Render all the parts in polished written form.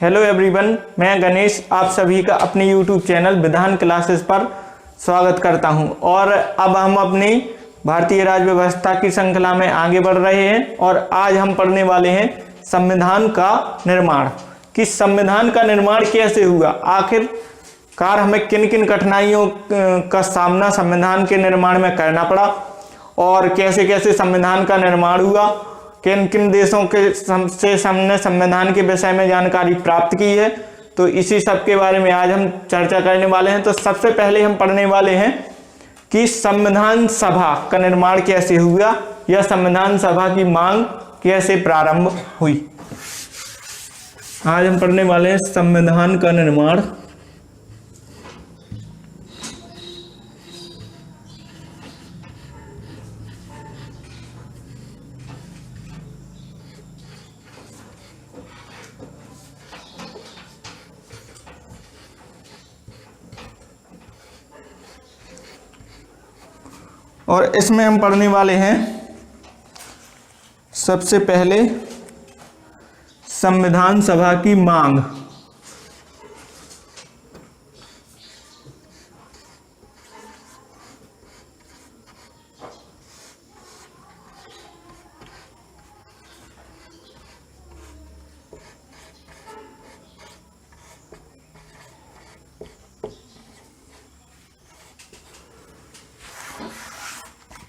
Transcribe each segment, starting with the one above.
Hello everyone, मैं गणेश आप सभी का अपने यूट्यूब चैनल विधान क्लासेस पर स्वागत करता हूं। और अब हम अपनी भारतीय राज्य व्यवस्था की श्रृंखला में आगे बढ़ रहे हैं और आज हम पढ़ने वाले हैं संविधान का निर्माण। कि संविधान का निर्माण कैसे हुआ, आखिरकार हमें किन किन कठिनाइयों का सामना संविधान के निर्माण में करना पड़ा और कैसे कैसे संविधान का निर्माण हुआ, किन किन देशों के से हमने संविधान के विषय में जानकारी प्राप्त की है। तो इसी सब के बारे में आज हम चर्चा करने वाले हैं। तो सबसे पहले हम पढ़ने वाले हैं कि संविधान सभा का निर्माण कैसे हुआ या संविधान सभा की मांग कैसे प्रारंभ हुई। आज हम पढ़ने वाले हैं संविधान का निर्माण। और इसमें हम पढ़ने वाले हैं सबसे पहले संविधान सभा की मांग।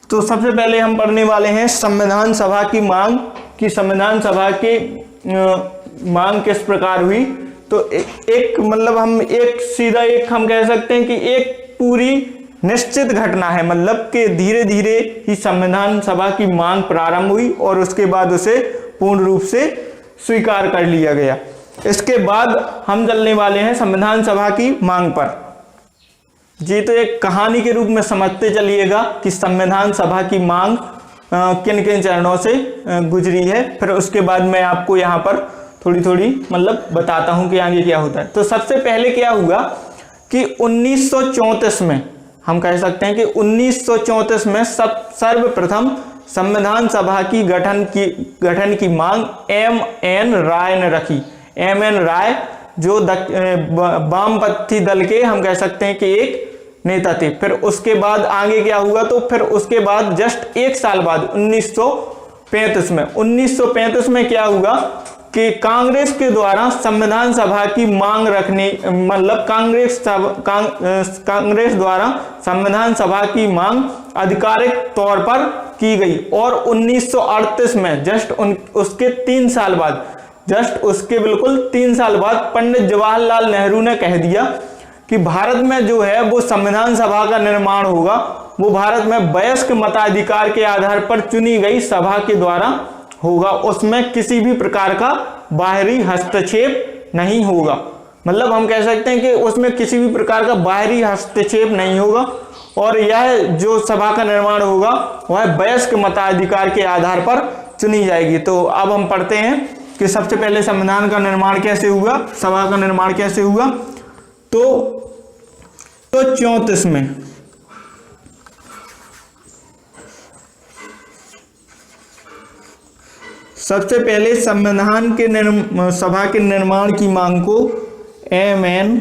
तो सबसे पहले हम पढ़ने वाले हैं संविधान सभा की मांग कि संविधान सभा की मांग किस प्रकार हुई। तो एक मतलब हम हम कह सकते हैं कि एक पूरी निश्चित घटना है, मतलब कि धीरे धीरे ही संविधान सभा की मांग प्रारंभ हुई और उसके बाद उसे पूर्ण रूप से स्वीकार कर लिया गया। इसके बाद हम चलने वाले हैं संविधान सभा की मांग पर। जी, तो एक कहानी के रूप में समझते चलिएगा कि संविधान सभा की मांग किन किन चरणों से गुजरी है। फिर उसके बाद मैं आपको यहाँ पर थोड़ी थोड़ी मतलब बताता हूँ कि आगे क्या होता है। तो सबसे पहले क्या हुआ कि 1934 में हम कह सकते हैं कि 1934 में सर्वप्रथम संविधान सभा की गठन की मांग M.N. राय ने रखी। M.N. राय जो वामपंथी दल के हम कह सकते हैं कि एक नेता थे। फिर उसके बाद आगे क्या हुआ, तो फिर उसके बाद जस्ट एक साल बाद 1935 में क्या हुआ कि कांग्रेस के द्वारा संविधान सभा की मांग रखने मतलब कांग्रेस द्वारा संविधान सभा की मांग आधिकारिक तौर पर की गई। और 1938 में उसके 3 साल बाद बिल्कुल 3 साल बाद पंडित जवाहरलाल नेहरू ने कह दिया कि भारत में जो है वो संविधान सभा का निर्माण होगा, वो भारत में वयस्क मताधिकार के आधार पर चुनी गई सभा के द्वारा होगा, उसमें किसी भी प्रकार का बाहरी हस्तक्षेप नहीं होगा। मतलब हम कह सकते हैं कि उसमें किसी भी प्रकार का बाहरी हस्तक्षेप नहीं होगा और यह जो सभा का निर्माण होगा वह वयस्क मताधिकार के आधार पर चुनी जाएगी। तो अब हम पढ़ते हैं कि सबसे पहले संविधान का निर्माण कैसे हुआ, सभा का निर्माण कैसे हुआ। तो 34 में सबसे पहले संविधान के सभा के निर्माण की मांग को M.N.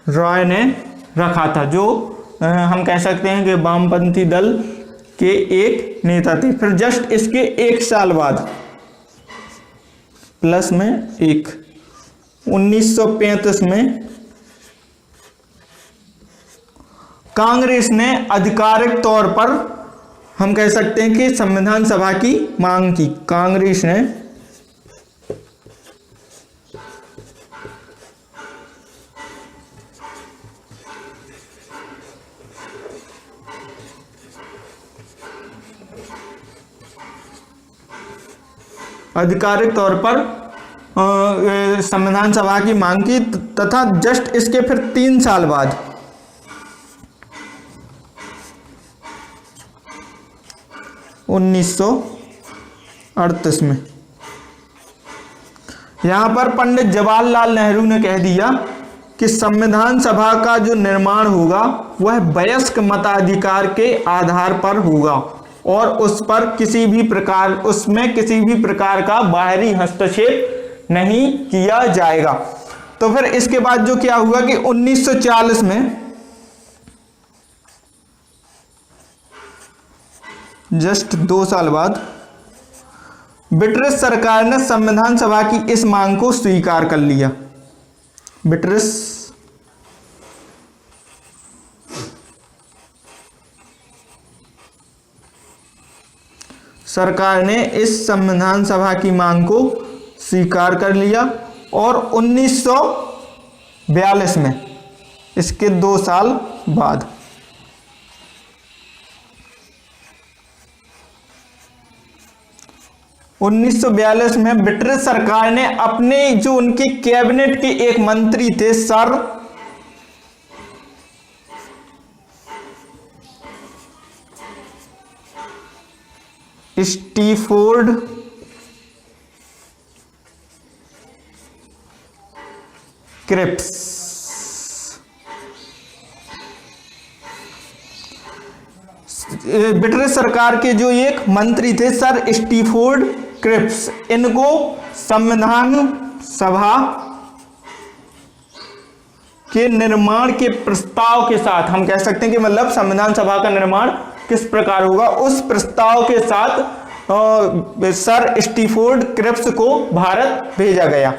राय ने रखा था, जो हम कह सकते हैं कि वामपंथी दल के एक नेता थे। फिर जस्ट इसके एक साल बाद प्लस में 1935 में कांग्रेस ने आधिकारिक तौर पर हम कह सकते हैं कि संविधान सभा की मांग की। कांग्रेस ने आधिकारिक तौर पर संविधान सभा की मांग की तथा जस्ट इसके फिर 3 साल बाद 1938 में यहां पर पंडित जवाहरलाल नेहरू ने कह दिया कि संविधान सभा का जो निर्माण होगा वह वयस्क मताधिकार के आधार पर होगा और उस पर उसमें किसी भी प्रकार का बाहरी हस्तक्षेप नहीं किया जाएगा। तो फिर इसके बाद जो क्या हुआ कि 1940 में, जस्ट 2 साल बाद, ब्रिटिश सरकार ने संविधान सभा की इस मांग को स्वीकार कर लिया। ब्रिटिश सरकार ने इस संविधान सभा की मांग को स्वीकार कर लिया और 1942 में, इसके 2 साल बाद, में ब्रिटिश सरकार ने अपने जो उनके कैबिनेट के एक मंत्री थे सर स्टीफोर्ड क्रिप्स, ब्रिटिश सरकार के जो एक मंत्री थे सर स्टीफोर्ड क्रिप्स, इनको संविधान सभा के निर्माण के प्रस्ताव के साथ, हम कह सकते हैं कि मतलब संविधान सभा का निर्माण किस प्रकार होगा, उस प्रस्ताव के साथ सर स्टीफोर्ड क्रिप्स को भारत भेजा गया।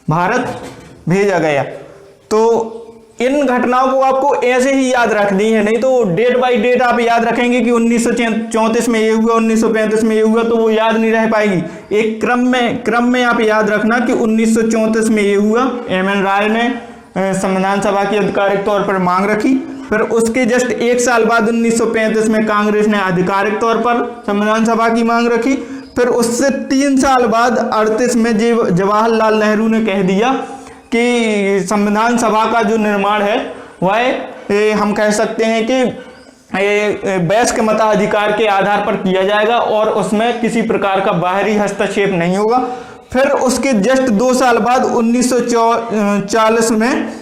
भारत भेजा गया। तो इन घटनाओं को आपको ऐसे ही याद रखनी है, नहीं तो डेट बाय डेट आप याद रखेंगे कि 1934 में ये हुआ, 1935 में ये हुआ, तो वो याद नहीं रह पाएगी। एक क्रम में आप याद रखना कि 1934 में ये हुआ, एम.एन. राय ने संविधान सभा की आधिकारिक तौर पर मांग रखी। फिर उसके जस्ट 1 साल बाद 1935 में कांग्रेस ने आधिकारिक तौर पर संविधान सभा की मांग रखी। फिर उससे 3 साल बाद 38 में जवाहरलाल नेहरू ने कह दिया कि संविधान सभा का जो निर्माण है वह हम कह सकते हैं कि वयस्क मताधिकार के आधार पर किया जाएगा और उसमें किसी प्रकार का बाहरी हस्तक्षेप नहीं होगा। फिर उसके जस्ट 2 साल बाद 1940 में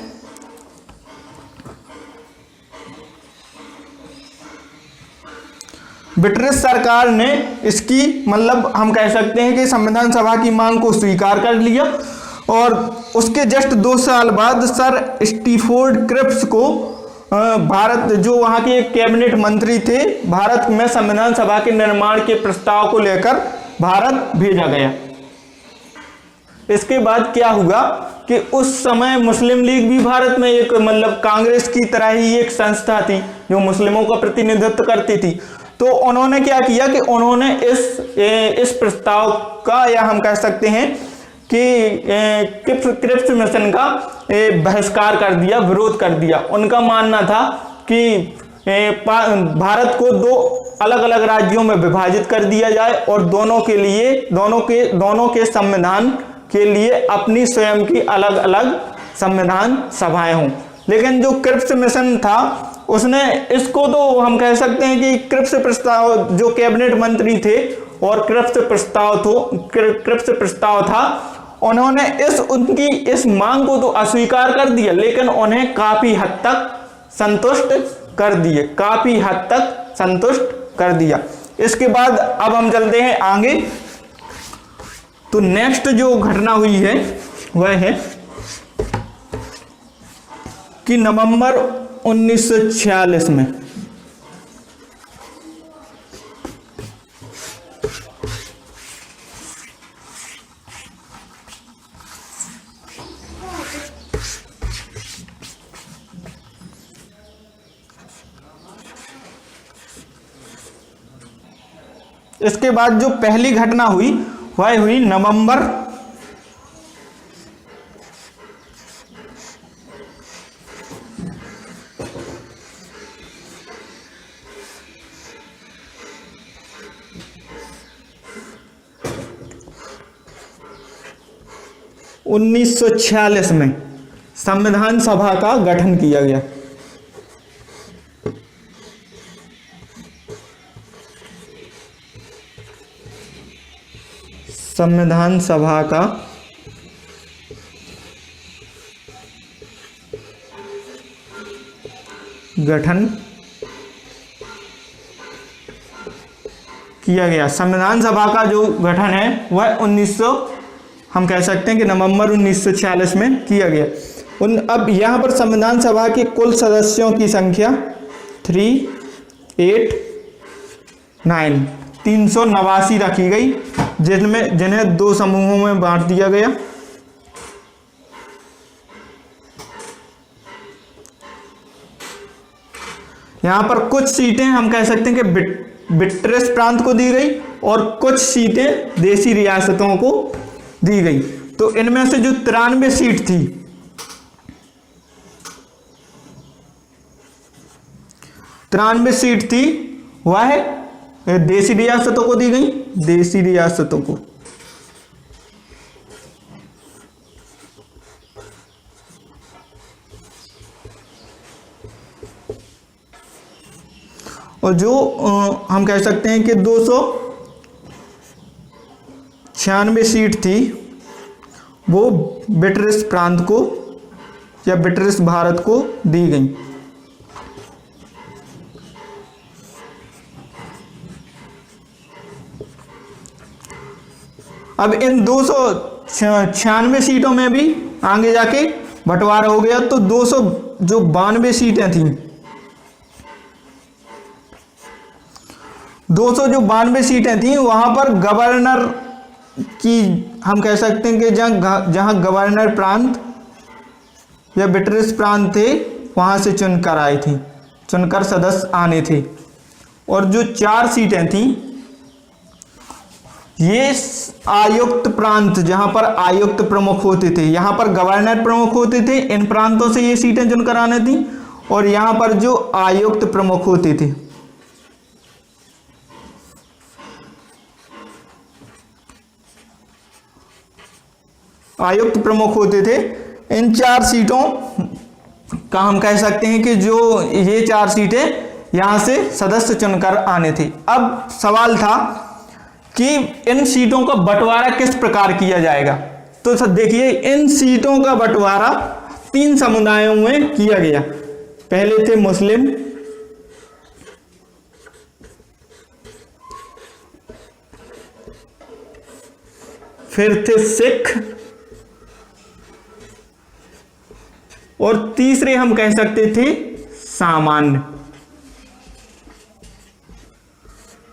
ब्रिटिश सरकार ने इसकी मतलब हम कह सकते हैं कि संविधान सभा की मांग को स्वीकार कर लिया और उसके जस्ट 2 साल बाद सर स्टीफोर्ड क्रिप्स को भारत, जो वहां के कैबिनेट मंत्री थे, भारत में संविधान सभा के निर्माण के प्रस्ताव को लेकर भारत भेजा गया। इसके बाद क्या हुआ कि उस समय मुस्लिम लीग भी भारत में एक मतलब कांग्रेस की तरह ही एक संस्था थी जो मुस्लिमों का प्रतिनिधित्व करती थी। तो उन्होंने क्या किया कि उन्होंने इस प्रस्ताव का, या हम कह सकते हैं कि क्रिप्स मिशन का बहिष्कार कर दिया, विरोध कर दिया। उनका मानना था कि भारत को 2 अलग अलग राज्यों में विभाजित कर दिया जाए और दोनों के संविधान के लिए अपनी स्वयं की अलग अलग संविधान सभाएं हों। लेकिन जो क्रिप्स मिशन था उसने इसको, तो हम कह सकते हैं कि क्रिप्स प्रस्ताव, जो कैबिनेट मंत्री थे और क्रिप्स प्रस्ताव था, उन्होंने उनकी इस मांग को तो अस्वीकार कर दिया, लेकिन उन्हें काफी हद तक संतुष्ट कर दिया। इसके बाद अब हम चलते हैं आगे। तो नेक्स्ट जो घटना हुई है वह है कि नवंबर 1946 में इसके बाद जो पहली घटना हुई वह हुई नवंबर 1946 1946 में संविधान सभा का गठन किया गया। संविधान सभा का गठन किया गया। संविधान सभा का जो गठन है वह हम कह सकते हैं कि नवंबर 1946 में किया गया। अब यहाँ पर संविधान सभा के कुल सदस्यों की संख्या 389 रखी गई, जिन्हें 2 समूहों में बांट दिया गया। यहाँ पर कुछ सीटें हम कह सकते हैं कि ब्रिटिश प्रांत को दी गई और कुछ सीटें देसी रियासतों को दी गई। तो इनमें से जो 93 सीट थी, 93 सीट थी वह देसी रियासतों को दी गई, देसी रियासतों को। और जो हम कह सकते हैं कि 296 सीट थी वो ब्रिटिश प्रांत को या ब्रिटिश भारत को दी गई। अब इन 296 सीटों में भी आगे जाके बंटवारा हो गया। तो 292 सीटें थीं, 292 सीटें थीं वहां पर गवर्नर की हम कह सकते हैं कि जहां गवर्नर प्रांत या ब्रिटिश प्रांत थे वहां से चुनकर आए थे, चुनकर सदस्य आने थे। और जो 4 सीटें थीं ये आयुक्त प्रांत, जहां पर आयुक्त प्रमुख होते थे, यहां पर गवर्नर प्रमुख होते थे, इन प्रांतों से ये सीटें चुनकर आने थी। और यहां पर जो आयुक्त प्रमुख होते थे, आयुक्त प्रमुख होते थे, इन 4 सीटों का हम कह सकते हैं कि जो ये 4 सीटें यहां से सदस्य चुनकर आने थे। अब सवाल था कि इन सीटों का बंटवारा किस प्रकार किया जाएगा। तो देखिए, इन सीटों का बंटवारा 3 समुदायों में किया गया। पहले थे मुस्लिम, फिर थे सिख और तीसरे हम कह सकते थे सामान्य।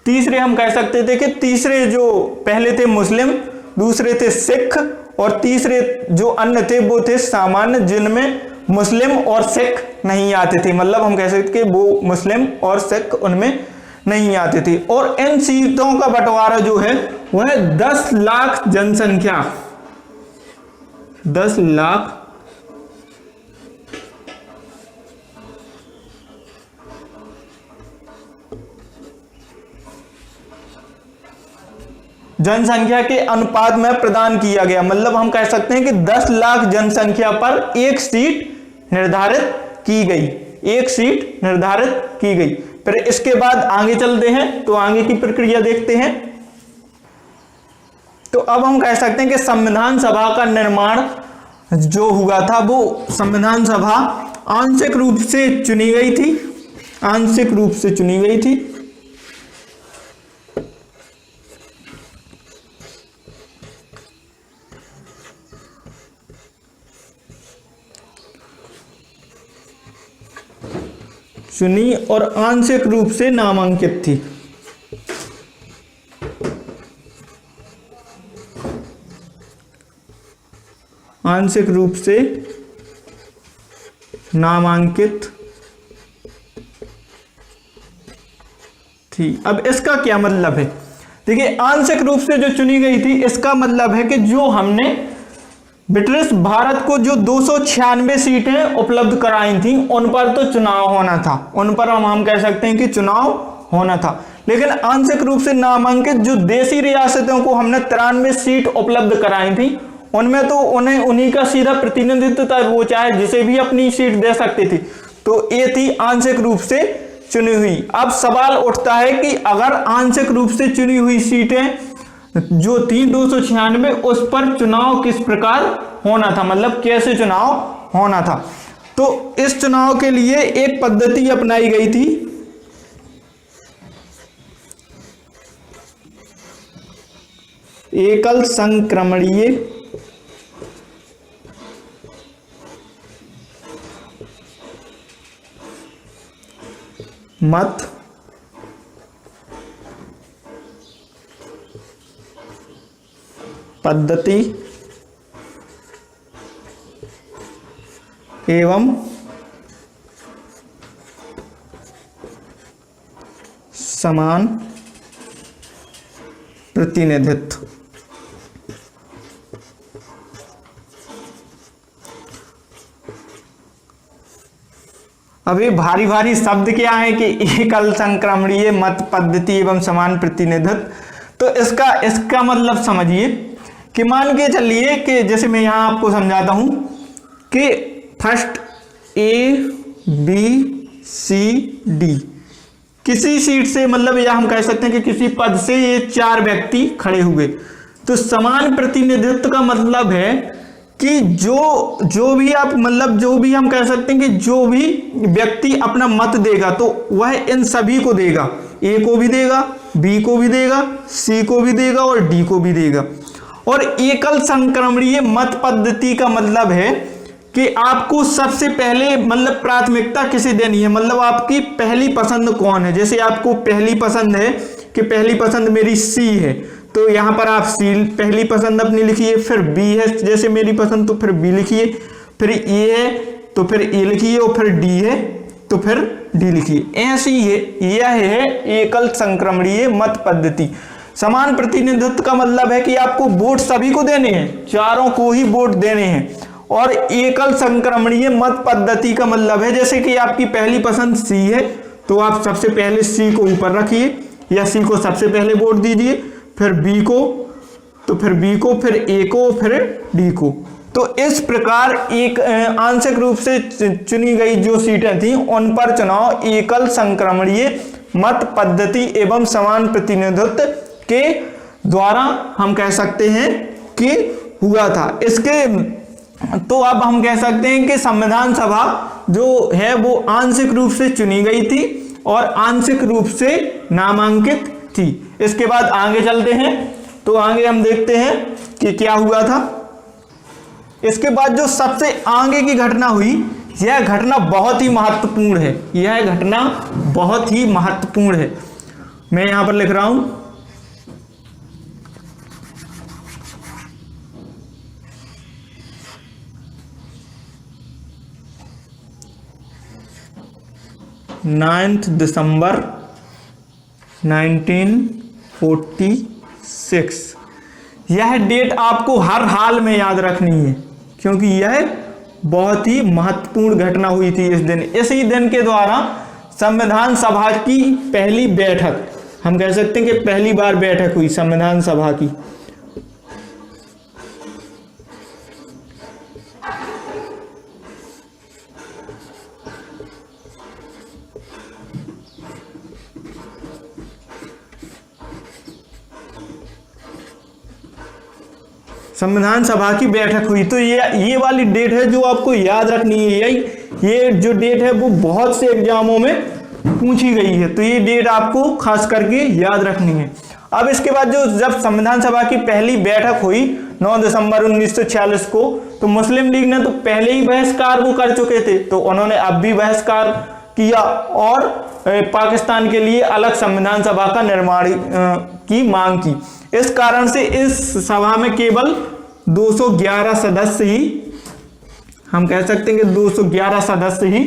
तीसरे हम कह सकते थे कि तीसरे जो पहले थे मुस्लिम, दूसरे थे सिख और तीसरे जो अन्य थे वो थे सामान्य, जिनमें मुस्लिम और सिख नहीं आते थे। मतलब हम कह सकते कि वो मुस्लिम और सिख उनमें नहीं आते थे। और इन सीटों का बंटवारा जो है वह 10 लाख जनसंख्या, 10 लाख जनसंख्या के अनुपात में प्रदान किया गया। मतलब हम कह सकते हैं कि 10 लाख जनसंख्या पर एक सीट निर्धारित की गई, एक सीट निर्धारित की गई। फिर इसके बाद आगे चलते हैं तो आगे की प्रक्रिया देखते हैं। तो अब हम कह सकते हैं कि संविधान सभा का निर्माण जो हुआ था वो संविधान सभा आंशिक रूप से चुनी गई थी, आंशिक रूप से चुनी गई थी। चुनी और आंशिक रूप से नामांकित थी। आंशिक रूप से नामांकित थी। अब इसका क्या मतलब है? देखिए, आंशिक रूप से जो चुनी गई थी इसका मतलब है कि जो हमने ब्रिटिश भारत को जो 296 सीटें उपलब्ध कराई थी उन पर तो चुनाव होना था, उन पर हम कह सकते हैं कि चुनाव होना था। लेकिन आंशिक रूप से नामांकित जो देसी रियासतों को हमने 93 सीट उपलब्ध कराई थी उनमें तो उन्हें उन्हीं का सीधा प्रतिनिधित्व था, वो चाहे जिसे भी अपनी सीट दे सकते थे। तो ये थी आंशिक रूप से चुनी हुई। अब सवाल उठता है कि अगर आंशिक रूप से चुनी हुई सीटें जो थी 296, उस पर चुनाव किस प्रकार होना था, मतलब कैसे चुनाव होना था। तो इस चुनाव के लिए एक पद्धति अपनाई गई थी, एकल संक्रमणीय मत पद्धति एवं समान प्रतिनिधित्व। अभी भारी भारी शब्द क्या है कि एकल संक्रमणीय मत पद्धति एवं समान प्रतिनिधित्व। तो इसका मतलब समझिए कि मान के चलिए कि जैसे मैं यहां आपको समझाता हूं कि first A B C D किसी सीट से, मतलब या हम कह सकते हैं कि किसी पद से ये 4 व्यक्ति खड़े हुए। तो समान प्रतिनिधित्व का मतलब है कि जो भी आप, मतलब जो भी हम कह सकते हैं कि जो भी व्यक्ति अपना मत देगा तो वह इन सभी को देगा, A को भी देगा, B को भी देगा, C को भी देगा और D को भी देगा। और एकल संक्रमणीय मत पद्धति का मतलब है कि आपको सबसे पहले मतलब प्राथमिकता किसे देनी है, मतलब आपकी पहली पसंद कौन है। जैसे आपको पहली पसंद है कि पहली पसंद मेरी C है, तो यहाँ पर आप C पहली पसंद अपनी लिखिए, फिर B है जैसे मेरी पसंद तो फिर B लिखिए, फिर A है तो फिर A लिखिए, और फिर D है तो फिर D लिखिए। ऐसी यह है एकल संक्रमणीय मत पद्धति। समान प्रतिनिधित्व का मतलब है कि आपको वोट सभी को देने हैं, चारों को ही वोट देने हैं। और एकल संक्रमणीय मत पद्धति का मतलब है जैसे कि आपकी पहली पसंद C है तो आप सबसे पहले C को ऊपर रखिए या C को सबसे पहले वोट दीजिए, फिर B को, तो फिर B को, फिर A को, फिर D को। तो इस प्रकार एक आंशिक रूप से चुनी गई जो सीटें थी उन पर चुनाव एकल संक्रमणीय मत पद्धति एवं समान प्रतिनिधित्व के द्वारा हम कह सकते हैं कि हुआ था। इसके तो अब हम कह सकते हैं कि संविधान सभा जो है वो आंशिक रूप से चुनी गई थी और आंशिक रूप से नामांकित थी। इसके बाद आगे चलते हैं, तो आगे हम देखते हैं कि क्या हुआ था। इसके बाद जो सबसे आगे की घटना हुई, यह घटना बहुत ही महत्वपूर्ण है, यह घटना बहुत ही महत्वपूर्ण है। मैं यहां पर लिख रहा हूं 9 दिसंबर 1946। यह डेट आपको हर हाल में याद रखनी है क्योंकि यह बहुत ही महत्वपूर्ण घटना हुई थी इस दिन। इसी दिन के द्वारा संविधान सभा की पहली बैठक, हम कह सकते हैं कि पहली बार बैठक हुई संविधान सभा की। संविधान सभा की बैठक हुई। तो ये वाली डेट है जो आपको याद रखनी है। ये जो डेट है वो बहुत से एग्जामों में पूछी गई है, तो ये डेट आपको खास करके याद रखनी है। अब इसके बाद जब संविधान सभा की पहली बैठक हुई 9 दिसंबर 1946 को, तो मुस्लिम लीग ने तो पहले ही बहिष्कार वो कर चुके थे, तो उन्होंने अब भी बहिष्कार किया और पाकिस्तान के लिए अलग संविधान सभा का निर्माण की मांग की। इस कारण से इस सभा में केवल 211 सदस्य ही, हम कह सकते हैं कि 211 सदस्य ही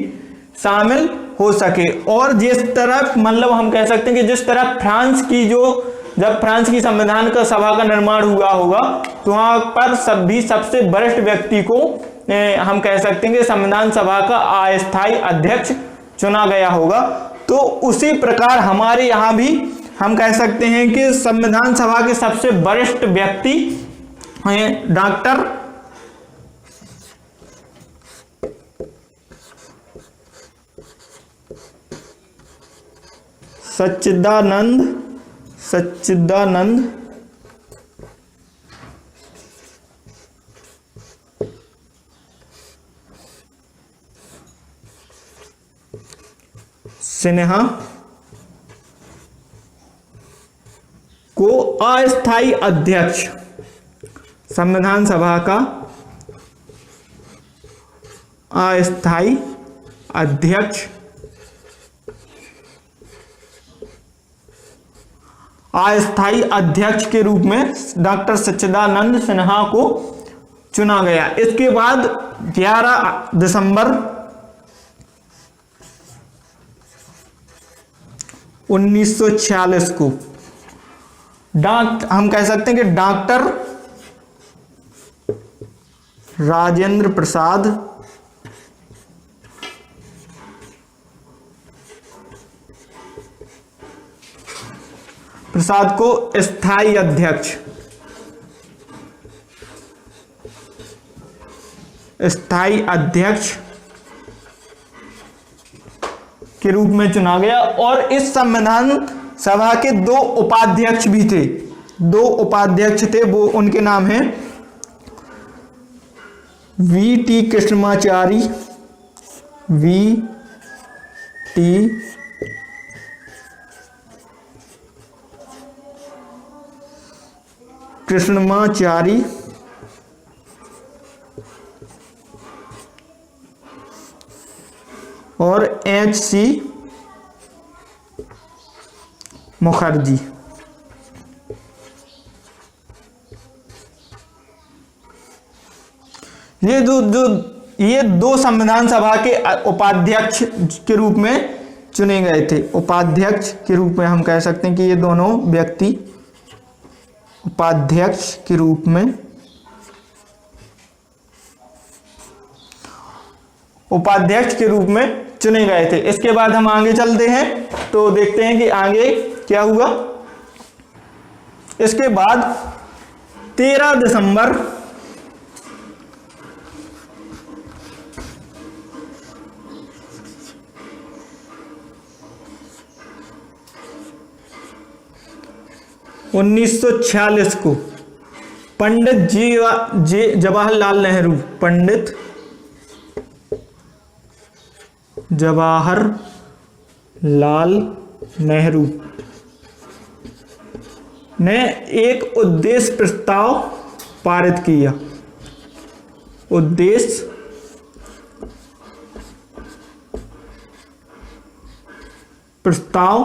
शामिल हो सके। और जिस तरह मतलब हम कह सकते हैं कि जिस तरह फ्रांस की जब फ्रांस की संविधान का सभा का निर्माण हुआ होगा तो वहां पर सबसे वरिष्ठ व्यक्ति को हम कह सकते हैं कि संविधान सभा का अस्थायी अध्यक्ष चुना गया होगा। तो उसी प्रकार हमारे यहाँ भी हम कह सकते हैं कि संविधान सभा के सबसे वरिष्ठ व्यक्ति हैं डॉक्टर सच्चिदानंद सिन्हा को अस्थायी अध्यक्ष, संविधान सभा का अस्थायी अध्यक्ष के रूप में डॉक्टर सच्चिदानंद सिन्हा को चुना गया। इसके बाद 11 दिसंबर 1946 को हम कह सकते हैं कि डॉक्टर राजेंद्र प्रसाद को स्थायी अध्यक्ष के रूप में चुना गया। और इस संविधान सभा के 2 उपाध्यक्ष भी थे, 2 उपाध्यक्ष थे, वो उनके नाम हैं वी.टी. कृष्णमाचारी, वी.टी. कृष्णमाचारी और H.C. मुखर्जी। ये दो संविधान सभा के उपाध्यक्ष के रूप में चुने गए थे। उपाध्यक्ष के रूप में हम कह सकते हैं कि ये दोनों व्यक्ति उपाध्यक्ष के रूप में चुने गए थे। इसके बाद हम आगे चलते हैं तो देखते हैं कि आगे क्या हुआ। इसके बाद 13 दिसंबर 1946 को पंडित जवाहरलाल नेहरू, पंडित जवाहरलाल नेहरू ने एक उद्देश्य प्रस्ताव पारित किया। उद्देश्य प्रस्ताव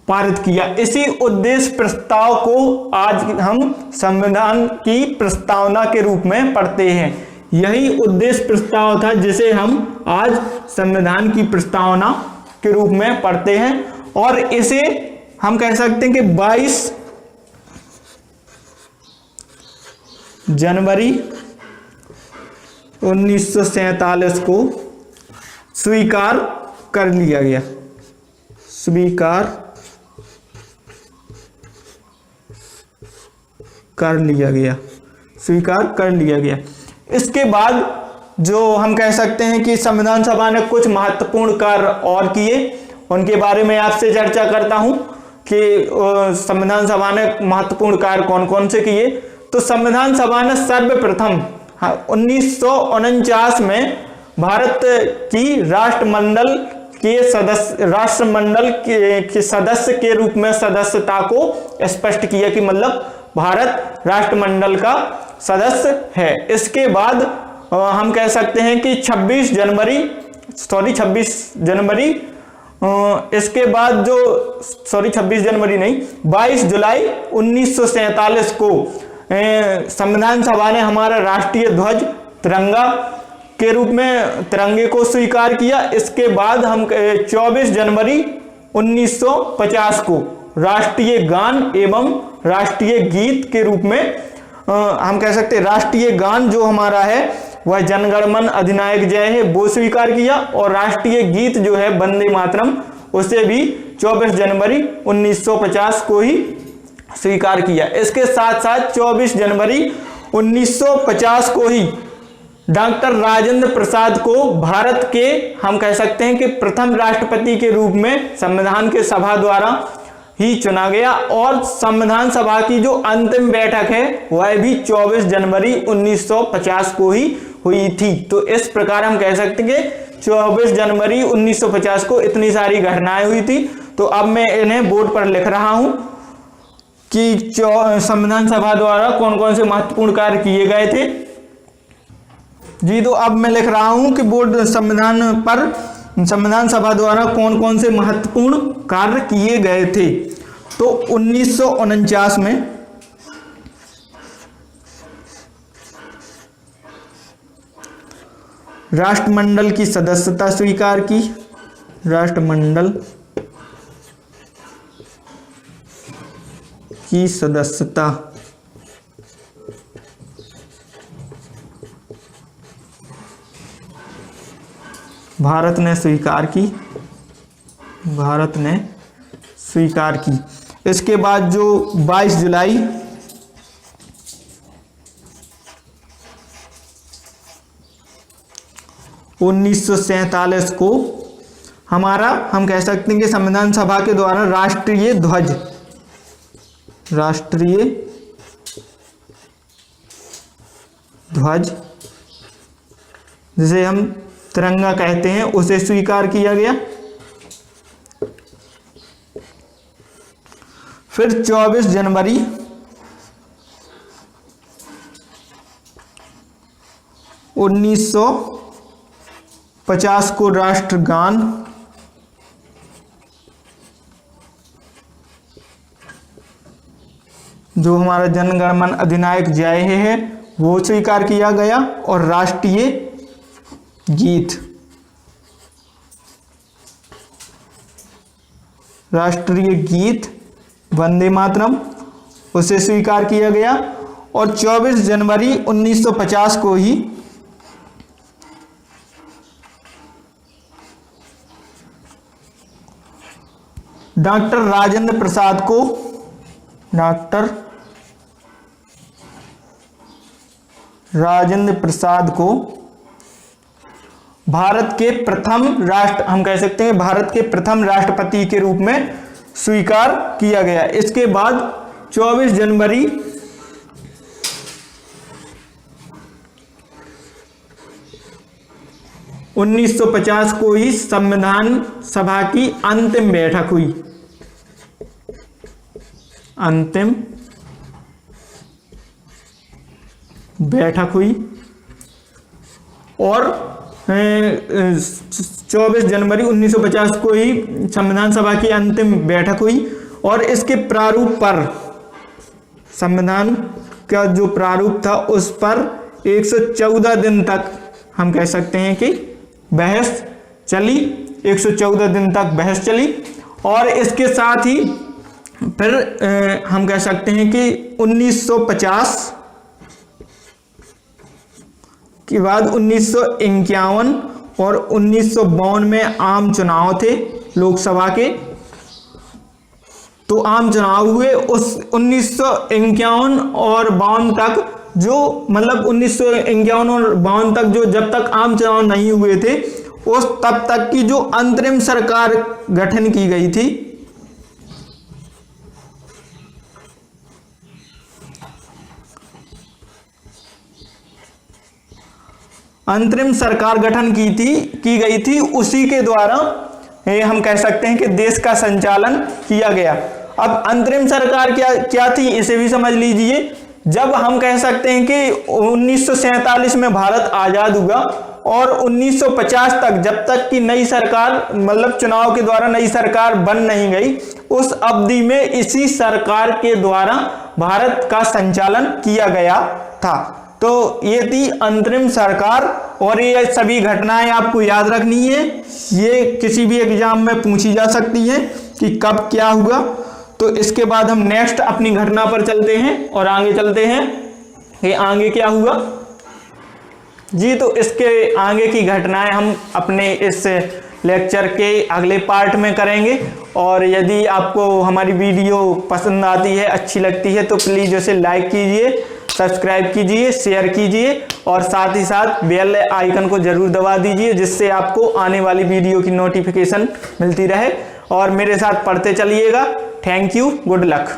पारित किया। इसी उद्देश्य प्रस्ताव को आज हम संविधान की प्रस्तावना के रूप में पढ़ते हैं। यही उद्देश्य प्रस्ताव था जिसे हम आज संविधान की प्रस्तावना के रूप में पढ़ते हैं। और इसे हम कह सकते हैं कि 22 जनवरी 1947 को स्वीकार कर लिया गया। स्वीकार कर लिया गया। इसके बाद जो हम कह सकते हैं कि संविधान सभा ने कुछ महत्वपूर्ण कार्य और किए, उनके बारे में आपसे चर्चा करता हूं कि संविधान सभा ने महत्वपूर्ण कार्य कौन कौन से किए। तो संविधान सभा ने सर्वप्रथम 1949 में भारत की राष्ट्रमंडल के सदस्य के रूप में सदस्यता को स्पष्ट किया कि मतलब भारत राष्ट्रमंडल का सदस्य है। इसके बाद हम कह सकते हैं कि 26 जनवरी इसके बाद 22 जुलाई 1947 को संविधान सभा ने हमारा राष्ट्रीय ध्वज तिरंगे को स्वीकार किया। इसके बाद हम 24 जनवरी 1950 को राष्ट्रीय गान एवं राष्ट्रीय गीत के रूप में हम कह सकते हैं राष्ट्रीय गान जो हमारा है वह जनगण मन अधिनायक जय है वो स्वीकार किया। और राष्ट्रीय गीत जो है वंदे मातरम उसे भी 24 जनवरी 1950 को ही स्वीकार किया। इसके साथ साथ 24 जनवरी 1950 को ही डॉक्टर राजेंद्र प्रसाद को भारत के हम कह सकते हैं कि प्रथम राष्ट्रपति के रूप में संविधान के सभा द्वारा ही चुना गया, और संविधान सभा की जो अंतिम बैठक है वह भी 24 जनवरी 1950 को ही हुई थी। तो इस प्रकार हम कह सकते हैं कि 24 जनवरी 1950 को इतनी सारी घटनाएं हुई थी। तो अब मैं इन्हें बोर्ड पर लिख रहा हूं कि संविधान सभा द्वारा कौन कौन से महत्वपूर्ण कार्य किए गए थे। जी, तो अब मैं लिख रहा हूं कि बोर्ड संविधान पर संविधान सभा द्वारा कौन कौन से महत्वपूर्ण कार्य किए गए थे। तो 1949 में राष्ट्रमंडल की सदस्यता स्वीकार की, राष्ट्रमंडल की सदस्यता भारत ने स्वीकार की, भारत ने स्वीकार की। इसके बाद जो 22 जुलाई 1947 को हमारा हम कह सकते हैं कि संविधान सभा के द्वारा राष्ट्रीय ध्वज, राष्ट्रीय ध्वज जिसे हम तिरंगा कहते हैं उसे स्वीकार किया गया। फिर 24 जनवरी 1950 को राष्ट्रगान, जो हमारा जन गण मन अधिनायक जय हे है वो स्वीकार किया गया, और राष्ट्रीय गीत, राष्ट्रीय गीत वंदे मातरम उसे स्वीकार किया गया। और 24 जनवरी 1950 को ही डॉक्टर राजेंद्र प्रसाद को, डॉक्टर राजेंद्र प्रसाद को भारत के प्रथम हम कह सकते हैं भारत के प्रथम राष्ट्रपति के रूप में स्वीकार किया गया। इसके बाद 24 जनवरी 1950 को ही संविधान सभा की अंतिम बैठक हुई, अंतिम बैठक हुई। और 24 जनवरी 1950 को ही संविधान सभा की अंतिम बैठक हुई, और इसके प्रारूप पर, संविधान का जो प्रारूप था उस पर 114 दिन तक हम कह सकते हैं कि बहस चली, 114 दिन तक बहस चली। और इसके साथ ही फिर हम कह सकते हैं कि 1950 के बाद 1951 और 1952 में आम चुनाव थे लोकसभा के। तो आम चुनाव हुए उस 1951 और 52 तक, जो मतलब 1951 और 52 तक जो जब तक आम चुनाव नहीं हुए थे उस तब तक की जो अंतरिम सरकार गठन की गई थी, अंतरिम सरकार गठन की गई थी, उसी के द्वारा हम कह सकते हैं कि देश का संचालन किया गया। अब अंतरिम सरकार क्या थी इसे भी समझ लीजिए। जब हम कह सकते हैं कि 1947 में भारत आजाद हुआ और 1950 तक जब तक कि नई सरकार मतलब चुनाव के द्वारा नई सरकार बन नहीं गई, उस अवधि में इसी सरकार के द्वारा भारत का संचालन किया गया था। तो ये थी अंतरिम सरकार, और ये सभी घटनाएं आपको याद रखनी है, ये किसी भी एग्जाम में पूछी जा सकती है कि कब क्या हुआ। तो इसके बाद हम नेक्स्ट अपनी घटना पर चलते हैं और आगे चलते हैं कि आगे क्या हुआ जी। तो इसके आगे की घटनाएं हम अपने इस लेक्चर के अगले पार्ट में करेंगे। और यदि आपको हमारी वीडियो पसंद आती है, अच्छी लगती है, तो प्लीज़ उसे लाइक कीजिए, सब्सक्राइब कीजिए, शेयर कीजिए और साथ ही साथ बेल आइकन को जरूर दबा दीजिए, जिससे आपको आने वाली वीडियो की नोटिफिकेशन मिलती रहे और मेरे साथ पढ़ते चलिएगा। Thank you, good luck.